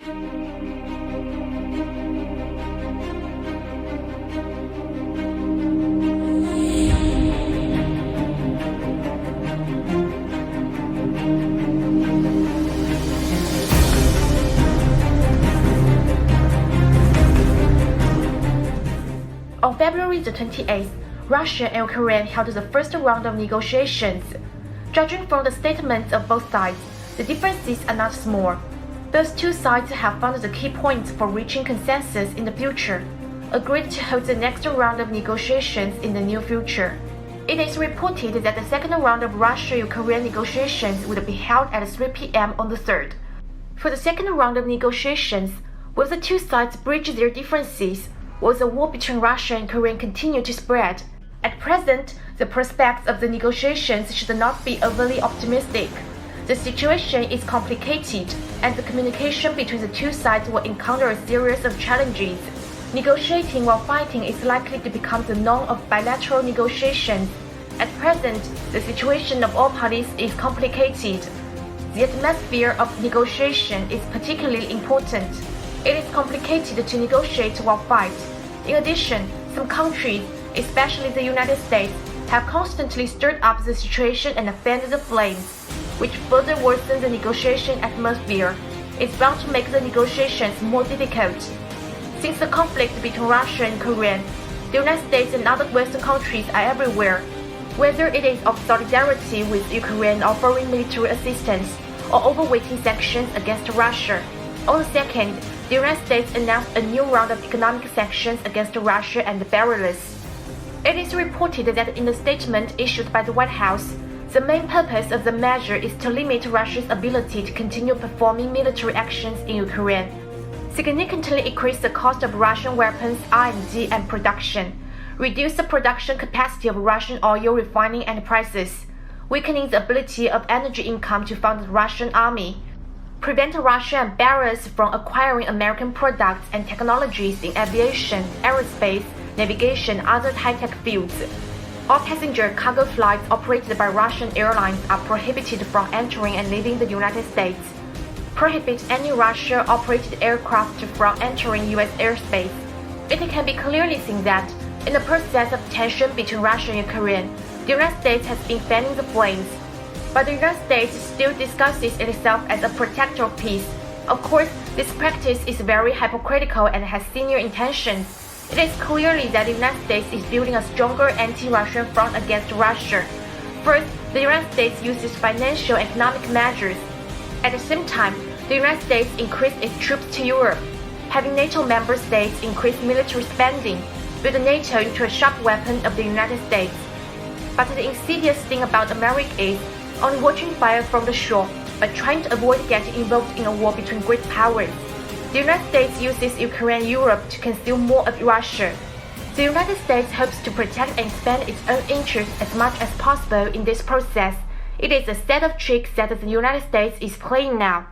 On February the 28th, Russia and Ukraine held the first round of negotiations. Judging from the statements of both sides, the differences are not small. Those two sides have found the key points for reaching consensus in the future, agreed to hold the next round of negotiations in the near future. It is reported that the second round of Russia-Ukraine negotiations will be held at 3 p.m. on the 3rd. For the second round of negotiations, will the two sides bridge their differences? Will the war between Russia and Ukraine continue to spread? At present, the prospects of the negotiations should not be overly optimistic. The situation is complicated, and the communication between the two sides will encounter a series of challenges. Negotiating while fighting is likely to become the norm of bilateral negotiations. At present, the situation of all parties is complicated. The atmosphere of negotiation is particularly important. It is complicated to negotiate while fight. In addition, some countries, especially the United States, have constantly stirred up the situation and fanned the flames, which further worsen the negotiation atmosphere. It's bound to make the negotiations more difficult. Since the conflict between Russia and Ukraine, the United States and other Western countries are everywhere, whether it is of solidarity with Ukraine offering military assistance or overweighting sanctions against Russia. On the 2nd, the United States announced a new round of economic sanctions against Russia and Belarus. It is reported that in the statement issued by the White House, the main purpose of the measure is to limit Russia's ability to continue performing military actions in Ukraine, significantly increase the cost of Russian weapons R&D and production, reduce the production capacity of Russian oil refining and prices, weakening the ability of energy income to fund the Russian army, prevent Russia and Belarus from acquiring American products and technologies in aviation, aerospace, navigation, and other high-tech fields. All passenger cargo flights operated by Russian airlines are prohibited from entering and leaving the United States. Prohibit any Russia-operated aircraft from entering U.S. airspace. It can be clearly seen that, in the process of tension between Russia and Ukraine, the United States has been fanning the flames. But the United States still discusses itself as a protector of peace. Of course, this practice is very hypocritical and has sinister intentions. It is clearly that the United States is building a stronger anti-Russian front against Russia. First, the United States uses financial and economic measures. At the same time, the United States increased its troops to Europe, having NATO member states increase military spending, build NATO into a sharp weapon of the United States. But the insidious thing about America is only watching fire from the shore, but trying to avoid getting involved in a war between great powers. The United States uses Ukraine and Europe to consume more of Russia. The United States hopes to protect and expand its own interests as much as possible in this process. It is a set of tricks that the United States is playing now.